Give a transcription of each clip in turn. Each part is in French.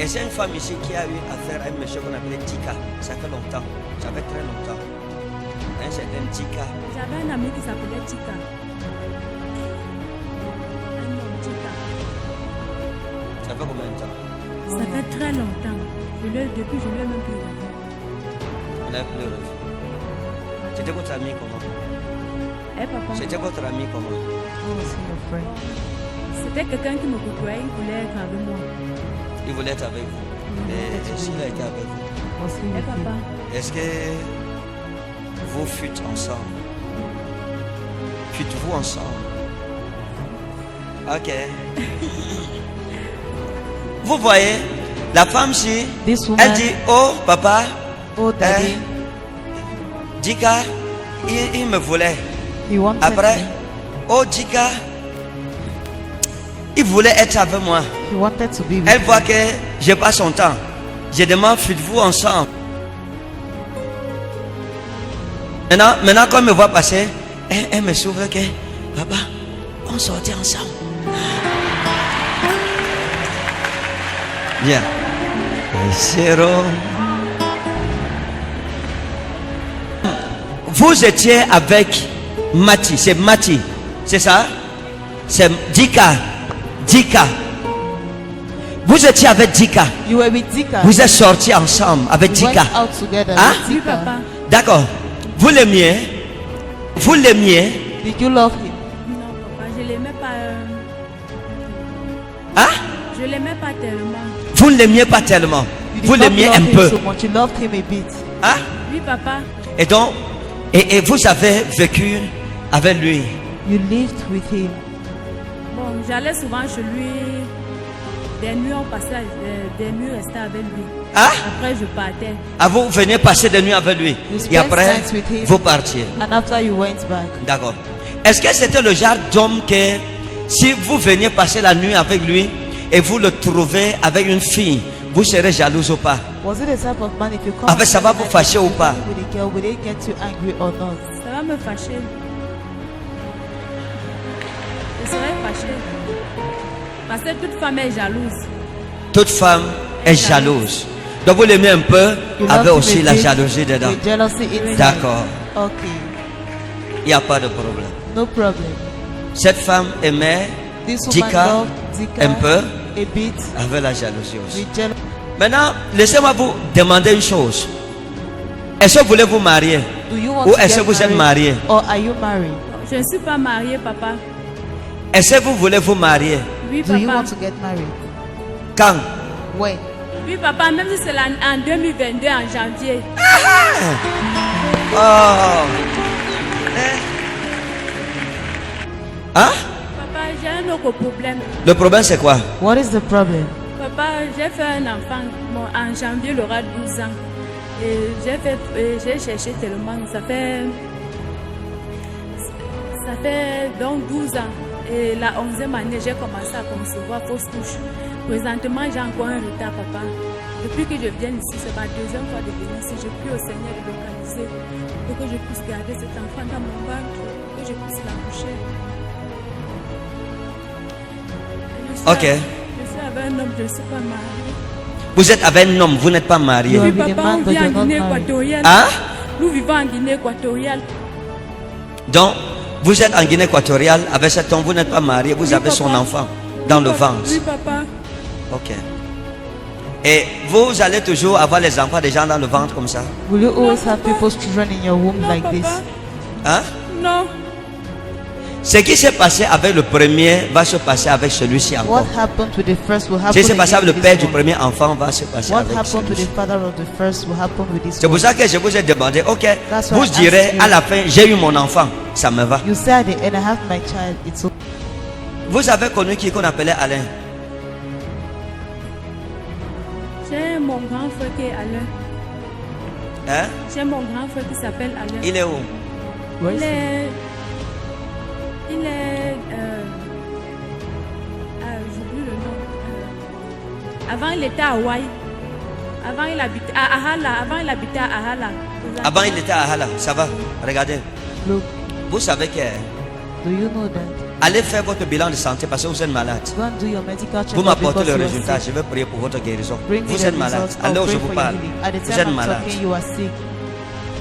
Et c'est une femme ici qui a eu affaire à un monsieur qu'on appelait Tika. Ça fait longtemps. Ça fait très longtemps. Un certain Tika. J'avais un ami qui s'appelait Tika. Un nom Tika. Ça fait combien de temps? Ça fait très longtemps. Depuis, je ne l'ai même plus revu. On a plus revu. C'était votre ami comment? Eh papa? C'était votre ami comment? C'était quelqu'un qui me côtoyait, il voulait être avec moi. Il voulait être avec vous. Et s'il a été avec vous? Eh papa? Est-ce que vous fûtes ensemble? Fûtes-vous ensemble? Ok. Vous voyez, la femme-ci, elle dit, oh papa, Oh daddy, Dika, il me voulait. he wanted Après, me. oh Dika, il voulait être avec moi. He wanted to be with Elle me. voit que je passe son temps. Je demande, fûtes-vous ensemble? Maintenant, quand elle me voit passer, elle me s'ouvre que, papa, on sortait ensemble. Bien. Zéro. Vous étiez avec Mati, c'est Mati, c'est ça? C'est Dika. Dika. Vous étiez avec Dika. You were with Dika. Vous êtes sortis ensemble avec You went Dika. out together Hein? with Oui, Dika. papa. D'accord. Vous l'aimiez? Vous l'aimiez? Did you love him? Non, papa, je l'aimais pas. Hein? Je l'aimais pas tellement. Vous ne l'aimiez pas tellement. You did Vous not l'aimiez love un him peu. so much. You loved him a bit. Hein? Oui, papa. Et donc, et vous avez vécu avec lui. You lived with him. Bon, j'allais souvent chez lui. Des nuits, on passait, des nuits restais avec lui. Hein? Après, je partais. Ah, vous venez passer des nuits avec lui. You Et spent après, nights with him. vous partiez. And after you went back. D'accord. Est-ce que c'était le genre d'homme que si vous veniez passer la nuit avec lui et vous le trouvez avec une fille, vous serez jalouse ou pas? Was it the type of man if you come Ah, ben, ça va vous fâcher ou pas? with a girl, will they get you angry or not? Ça va me fâcher. Je serais fâchée. Parce que toute femme est jalouse. Toute femme est jalouse. Donc vous l'aimez un peu, You avec love him aussi a la bit, jalousie dedans. with jealousy inside. D'accord. Okay. Il n'y a pas de problème. No problem. Cette femme aimait This woman Dika loved Dika un peu, a bit avec la jalousie aussi. with jealousy. Maintenant, laissez-moi vous demander une chose. Est-ce que vous voulez vous marier? Do you want Ou to est-ce get que vous êtes married? marié? Or are you married? Je ne suis pas mariée, papa. Est-ce que vous voulez vous marier? Oui, Do you papa. want to get married? Quand? When? Oui, papa, même si c'est en 2022, en janvier. Oh. Hein? Papa, j'ai un autre problème. Le problème c'est quoi? What is the problem? Papa, j'ai fait un enfant. Bon, en janvier, il aura 12 ans. Et j'ai cherché tellement. Ça fait donc 12 ans. Et la 11e année, j'ai commencé à concevoir fausse couche. Présentement, j'ai encore un retard, papa. Depuis que je viens ici, c'est ma deuxième fois de venir ici. Je prie au Seigneur de localiser pour que je puisse garder cet enfant dans mon ventre, que je puisse l'accoucher. Ok. Je suis avec un homme, je ne suis pas mariée. Vous êtes avec un homme, vous n'êtes pas marié. Oui, with a papa, man, on but vit en you're not Guinée married. équatoriale. Hein? Nous vivons en Guinée équatoriale. Donc, vous êtes en Guinée équatoriale avec cet homme, vous n'êtes pas marié, vous Oui, avez son papa. enfant dans le ventre. Oui, papa. Ok. Et vous allez toujours avoir les enfants des gens dans le ventre comme ça? Will you always have people's children in your womb Non, like papa. this? Hein? Non. Ce qui s'est passé avec le premier va se passer avec celui-ci encore. What happened to the first will Ce happen qui s'est passé again avec le with père this du one. premier enfant va se passer What avec happened to celui-ci. the father of the first will happen with this C'est pour one. ça que je vous ai demandé, ok, That's why vous I direz asked you. à la fin, j'ai eu mon enfant, ça me va. You say at the end, I have my child. It's okay. Vous avez connu qui qu'on appelait Alain? J'ai mon grand frère qui est Alain. Hein? J'ai mon grand frère qui s'appelle Alain. Il est où? Where Il is he? est. J'oublie le nom. Avant, il était à Hawaï. Avant, il habitait à Ahala. Avant, il habitait à Ahala. Avant il était à Hala, ça va? Regardez, Look, vous savez que do you know that allez faire votre bilan de santé parce que vous êtes malade. Go and do your medical Vous check-up m'apportez because le you are résultat, sick. je vais prier pour votre guérison. Bring me Vous the êtes malade. results. À I'll l'heure où pray je vous for your parle, healing. At the vous time êtes I'm malade. talking, you are sick.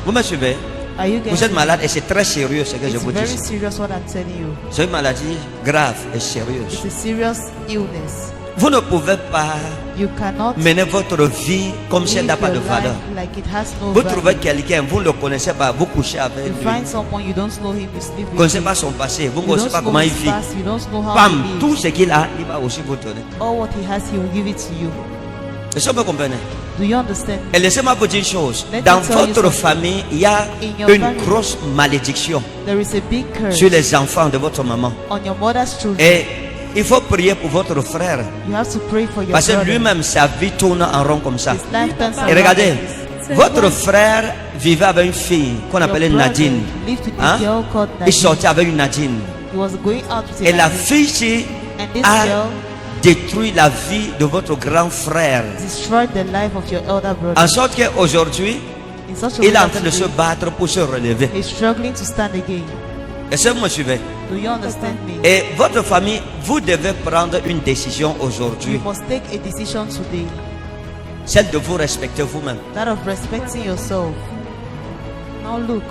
Vous me suivez? Are you Vous getting êtes me? malade et c'est très sérieux ce que je It's vous very dis. serious what I'm telling you. C'est une maladie grave et sérieuse. It's a serious illness. Vous ne pouvez pas You cannot mener votre vie comme si elle live n'a pas de your valeur. life like it has no Vous value. trouvez quelqu'un, vous ne le connaissez pas, vous couchez avec You lui. find someone you don't know him, you sleep Vous ne with connaissez him. pas son passé, vous ne You connaissez don't pas know comment il his vit. past, you don't know how Pam, he tout lives. ce qu'il a, il va aussi vous donner. All what he has, he will give it to you. Est-ce que vous comprenez? Do you understand? Et laissez-moi vous dire une chose. Let me Dans tell you votre something. famille, il y a In your une family, grosse malédiction there is a big curse sur les enfants de votre maman. on your mother's children. Et il faut prier pour votre frère. You have to pray for your Parce que brother. lui-même, sa vie tourne en rond comme ça. His life turns Et around regardez, like this. C'est votre vrai. frère vivait avec une fille qu'on Your appelait brother Nadine. lived with Hein? a girl called Il Nadine. sortait avec une Nadine. He was going out with a Et la Nadine. fille-ci And this a girl détruit la vie de votre grand frère. destroyed the life of your elder brother. En sorte qu'aujourd'hui, In such a il way est en that train de se today, battre pour se relever. he's struggling to stand again. Est-ce que vous me suivez? Do you understand me? Et votre famille, vous devez prendre une décision You aujourd'hui. must take a decision today, Celle de vous respecter vous-même. that of respecting yourself. Now look,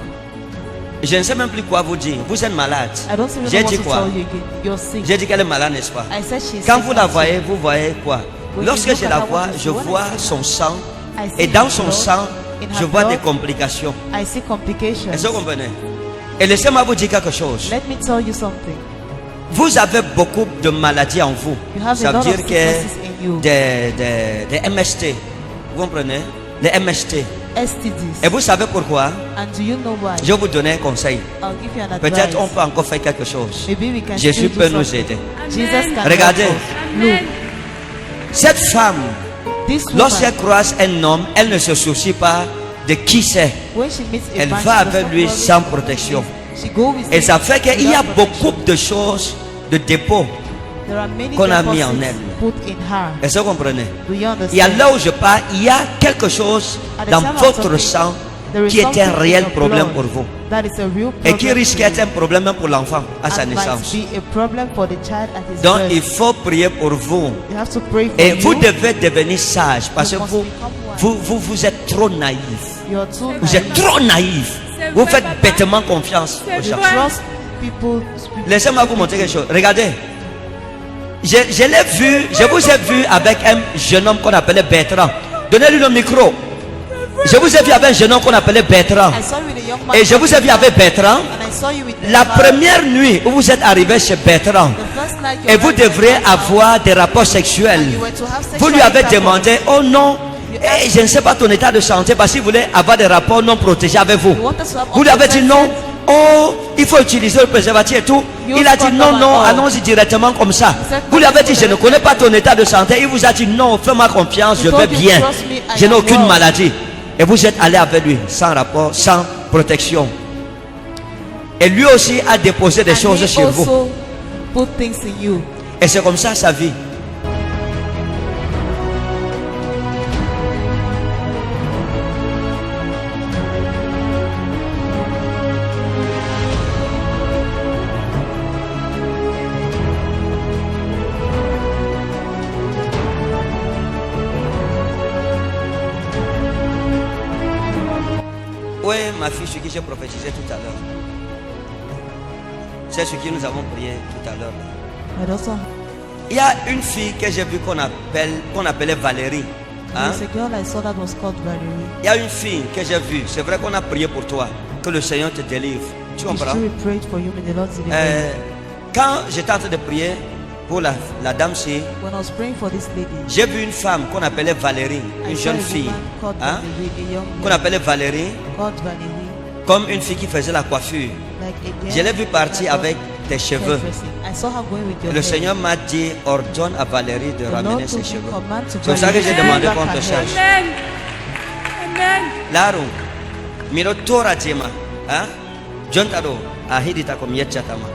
Je ne sais même plus quoi vous dire. Vous êtes malade. I don't even J'ai know what dit to quoi? tell you again. You're sick. J'ai dit qu'elle est malade, n'est-ce pas? I said she's Quand sick vous la also. voyez, vous voyez quoi? When Lorsque you look je at la her, vois, what you je see? When I vois see son her, sang. I see Et dans her son blood. sang, In je her vois des blood, complications. I see complications. Est-ce que vous comprenez? Et laissez-moi vous dire quelque chose. Let me tell you something. Vous avez beaucoup de maladies en vous. You have Ça a veut lot of dire sicknesses que in you. des MST. Vous comprenez? Des MST. STDs. Et vous savez pourquoi? And do you know why? Je vais vous donner un conseil. I'll give you an Peut-être advice. on peut encore faire quelque chose. Maybe we can Jésus still do peut nous something. aider. Jesus can Regardez. help us. Amen. Cette femme, This woman, lorsqu'elle croise un homme, elle ne se soucie pas de qui c'est. when she meets a Elle man, va she avec does lui not sans worry. protection. She go with Et him ça fait qu'il y a without beaucoup protection. de choses, de dépôts. There are many qu'on a mis en deposits elle. put in her. Est-ce que vous comprenez? Do you understand? Et à là où je parle, il y a quelque chose At the dans time I'm votre talking, sang there is qui est something un in réel your problème blood pour vous. that is a real Et qui problem risque to d'être you. un problème même pour l'enfant à sa And might naissance. be a problem for the child at his Donc birth. il faut prier pour vous. You have to pray for Et you. vous devez devenir sage parce que You must vous, become wise. vous êtes trop naïf. You are too Vous êtes naive. trop naïf. C'est Vous vrai, faites papa. bêtement confiance C'est aux gens. vrai. Trust people. Laissez-moi vous montrer quelque chose. Regardez. Je l'ai vu, je vous ai vu avec un jeune homme qu'on appelait Bertrand. Donnez-lui le micro. Je vous ai vu avec un jeune homme qu'on appelait Bertrand. I saw you with a young man. Et je vous ai vu avec Bertrand. And I saw you with La a man. première nuit où vous êtes arrivé chez Bertrand, The first night you et vous arrived at devrez my house, avoir des rapports sexuels. and you were to have sexual Vous lui avez intercourse. demandé, oh non, je ne sais pas ton état de santé parce qu'il voulait avoir des rapports non protégés avec vous. You wanted to have Vous lui avez dit non, unprotected. oh, il faut utiliser le préservatif et tout. You Il a dit non, condom non, and all. allons-y directement comme ça. said, Vous lui avez dit, je ne connais pas ton état de santé. Il vous a dit non, fais-moi confiance, He je vais told you, bien. trust me, I Je n'ai am aucune well. maladie. Et vous êtes allé avec lui, sans rapport, sans protection. Et lui aussi a déposé des And choses he sur vous. also put things in you. Et c'est comme ça sa vie. Oui, ma fille, ce que j'ai prophétisé tout à l'heure. C'est ce que nous avons prié tout à l'heure. And also, Il y a une fille que j'ai vue qu'on appelait Valérie. Hein? there's a girl I saw that was called Valerie. Il y a une fille que j'ai vue. C'est vrai qu'on a prié pour toi. Que le Seigneur te délivre. Tu We comprends? still prayed for you, may the Lord deliver you. Quand j'étais en train de prier pour la dame-ci, When I was praying for this lady, j'ai vu une femme qu'on appelait Valérie, I une saw jeune a fille. woman called Hein? Valerie, a young Qu'on girl appelait Valérie, called Valerie, comme une fille qui faisait la coiffure. like a Je girl l'ai vue partir that avec was tes cheveux. hairdressing. I saw her going with your Le hair. Seigneur m'a dit, ordonne à Valérie de The ramener Lord ses told you, cheveux. command to C'est pour ça que j'ai Valerie to demandé bring qu'on back te her hair. cherche. Amen. Amen. Laro, miro tora jema, hein? John Taro, ahidita comme yetchatama.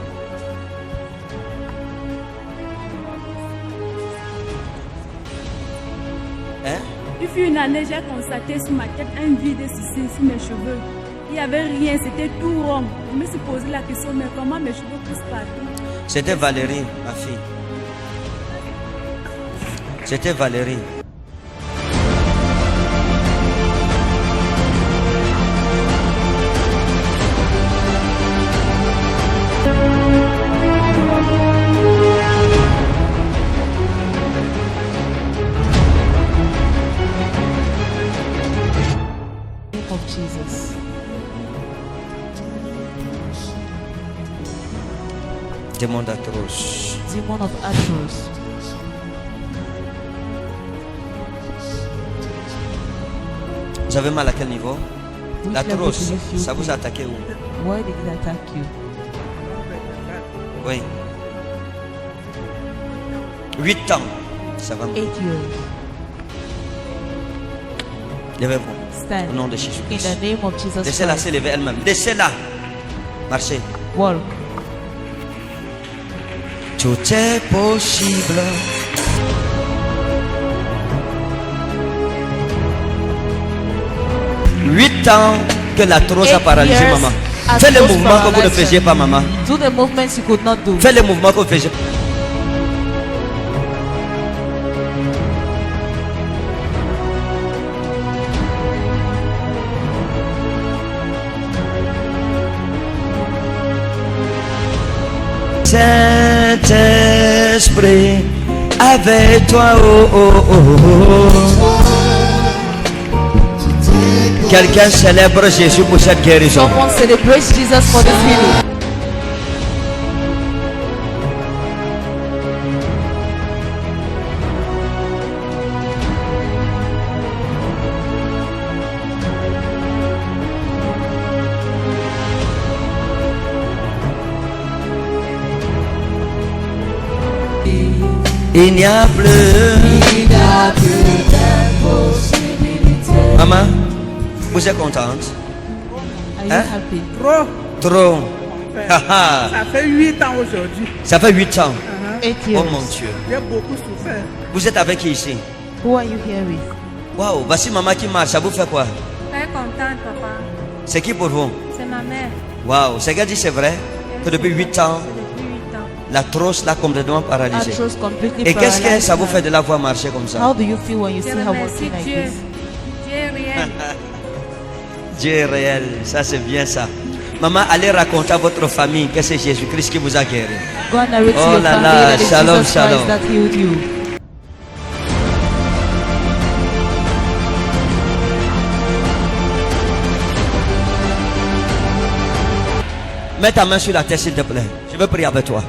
Hein? Il fut une année, j'ai constaté sur ma tête un vide ici, sur mes cheveux. Il n'y avait rien, c'était tout rond. Je me suis posé la question, mais comment mes cheveux poussent partout? C'était Valérie, ma fille. C'était Valérie. Of Jesus. Démon d'atroce. Demon of Atros. Vous avez mal à quel niveau? Which La level trousse, do you feel ça vous a pain? attaqué où? Why did it attack you? Oui. 8 ans. Ça va. 8 years. Levez-vous. Au Stand. nom de In Jésus-Christ. the name of Jesus Laissez-la Christ. s'élever elle-même. Laissez-la. Marchez. Walk. Tout est possible. Huit ans que la trousse a 8 paralysé years maman. has Fais les those mouvements que vous ne paralyzed faisiez pas, maman. Do the movements you could not do. Fais les mouvements que vous faisiez. Saint-Esprit, avec toi, oh, oh, oh, oh. Quelqu'un célèbre Jésus pour cette guérison. Someone celebrates Jesus for this healing. Il n'y a plus. Maman, vous êtes contente? Are you Hein? happy? Trop. Trop. Haha. Ça fait 8 ans aujourd'hui. Ça fait 8 ans. 8 Oh years. mon Dieu. J'ai beaucoup souffert. Vous êtes avec qui ici? Who are you here with? Waouh, voici maman qui marche. Ça vous fait quoi? Très contente, papa. C'est qui pour vous? C'est ma mère. Waouh, ce qu'elle dit c'est vrai? Que depuis 8 ans, C'est depuis 8 ans. la trousse l'a complètement paralysée. Atros completely Et qu'est-ce que paralyzed ça vous now. fait de la voir marcher comme ça? How do you feel when you Je see her remercie walking like Dieu. this? Dieu est réel. Dieu est réel, ça c'est bien ça. Maman, allez raconter à votre famille que c'est Jésus-Christ qui vous a guéri. Go and narrate to Oh your là family là, that it's shalom, Jesus shalom. Christ that healed you. Mets ta main sur la tête s'il te plaît. Je veux prier avec toi.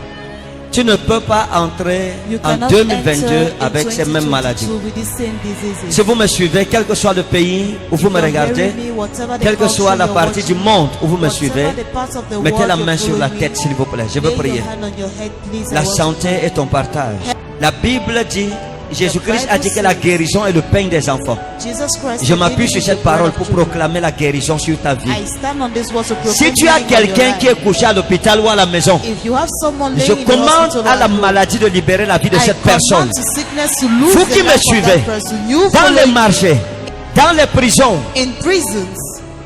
Tu ne peux pas entrer You en cannot 2022 enter in avec ces mêmes 2022 maladies. with these same diseases. Si vous me suivez, quel que soit le pays où vous me You're regardez, hearing me, whatever the quelle que soit culture la you're partie du watching, monde où vous me whatever suivez, the parts of the mettez world la you're main sur la following, tête s'il vous plaît. Je veux lay your prier. hand on your head, please, La and worship. santé est ton partage. La Bible dit, Jésus-Christ a dit que la guérison est le pain des enfants. Jesus Christ, Je the m'appuie healing sur is cette the bread parole of pour children. proclamer la guérison sur ta vie. I stand on this word to proclaim Si tu as healing on your quelqu'un life. qui est couché à l'hôpital ou à la maison, If you have someone je laying in the commande hospital à la at home, maladie de libérer la vie de I cette personne. command to sickness to lose Vous the qui me life of suivez, that person. You dans follow les me marchés, dans les prisons, in prisons,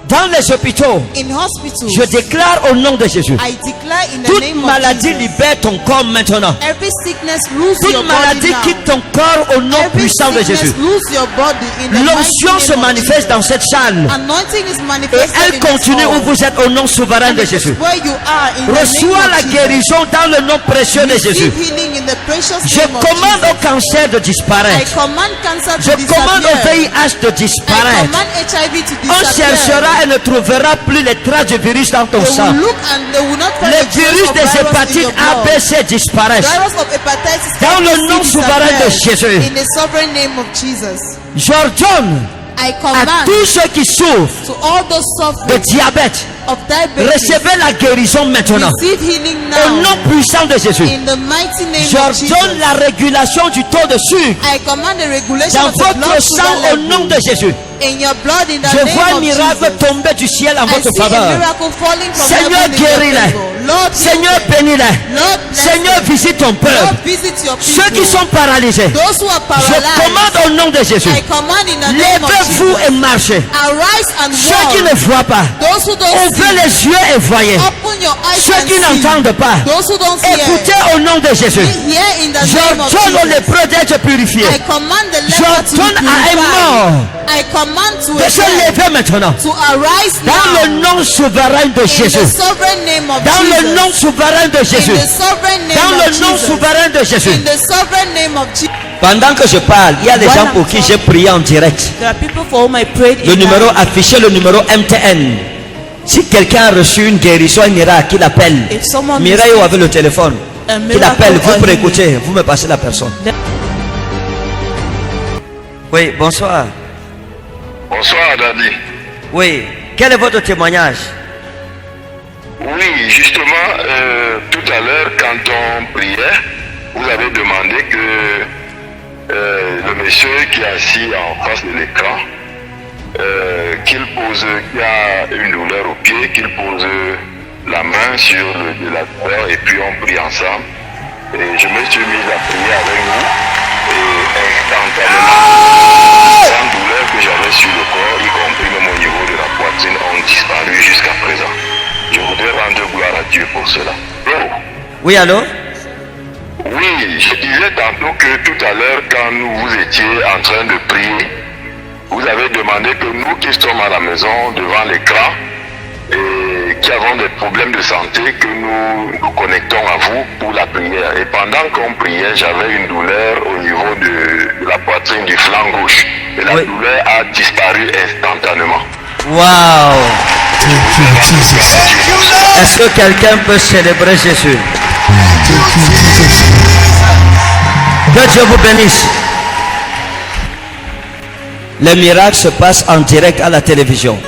dans les hôpitaux, in hospitals. je déclare au nom de Jésus. I declare in the Toute name maladie of Jesus. libère ton corps maintenant. Every sickness lose your Toute body maladie now. quitte ton corps au nom Every puissant de sickness Jésus. lose your body in the L'onction mighty se name of manifeste Jesus. dans cette salle. Anointing is Et manifested elle in continue this où hall. vous êtes au nom souverain And de this is Jésus. where you are in the name Reçois of la Jesus. guérison dans le nom précieux de Jésus. Receive healing in the precious Je name of commande Jesus. au cancer de I disparaître. command cancer Je to commande au disappear. VIH de I disparaître. command HIV to On disappear. cherchera et ne trouvera plus les traces du virus dans ton They sang. will look and they will not find Les the trace virus of des virus in hépatites your A, blood. B, C disparaissent. Virus of hepatitis Dans le A, B, nom C souverain de disappear. Jésus. In the sovereign name of Jesus. J'ordonne I à command tous ceux qui souffrent to all those de suffering diabète, of diabetes, recevez la guérison maintenant. receive healing Au now. nom puissant de Jésus. In the mighty name of J'ordonne Jesus. la régulation du taux de sucre I command the regulation dans of the blood votre sugar sang au level nom de Jésus. in your blood in the Je vois un name of miracle Jesus. tomber du ciel en I votre see a faveur. miracle falling from Seigneur, heaven in your guéris-les. favor. Lord, heal Seigneur, them. bénis-les. Lord, bless Seigneur, them. visite ton peuple. Lord, visit your people. Ceux qui sont paralysés, Those who are je paralyzed, commande au nom de Jésus. I command in the name of Levez-vous Jesus. et marchez. Arise and Ceux qui ne walk. voient pas, Those who don't ouvrez see, les yeux et voyez. open your eyes Ceux and qui see. n'entendent pas, Those who don't hear, écoutez au nom de Jésus. hear in the Je name of donne aux Jesus. lépreux d'être purifiés. I command the leper to be J'ordonne à un mort purified. I command to de se a dead lever maintenant. to arise Dans now. le nom souverain de In Jésus. the sovereign name of Dans le Jesus. nom souverain de In Jésus. the sovereign name Dans of le nom Jesus. souverain de Jésus. In the sovereign name of Jesus. Pendant que je parle, il y a des Voilà. gens pour qui j'ai prié en direct. There are people for whom I prayed Le in numéro life. affiché, le numéro MTN. Si quelqu'un a reçu une guérison, un miracle, qu'il appelle. If someone Mireille ou avec le téléphone. a Qu'il miracle appelle, vous or pour healing. écouter, vous me passez la personne. Oui, bonsoir. Bonsoir, Daddy. Oui, quel est votre témoignage? Oui, justement, tout à l'heure, quand on priait, vous avez demandé que le monsieur qui est assis en face de l'écran, qu'il a une douleur au pied, qu'il pose la main sur le délateur et puis on prie ensemble. Et je me suis mis à prier avec vous et instantanément, les grandes douleurs que j'avais sur le corps, y compris même au niveau de la poitrine, ont disparu jusqu'à présent. Je voudrais rendre gloire à Dieu pour cela. Oh. Oui, allô? Oui, je disais tantôt que tout à l'heure, quand vous étiez en train de prier, vous avez demandé que nous qui sommes à la maison devant l'écran et qui avons des problèmes de santé, que nous connectons à vous pour la prière. Et pendant qu'on priait, j'avais une douleur au niveau de la poitrine du flanc gauche. Et la Oui. douleur a disparu instantanément. Waouh! Est-ce que quelqu'un peut célébrer Jésus? Que Dieu vous bénisse. Les miracles se passent en direct à la télévision.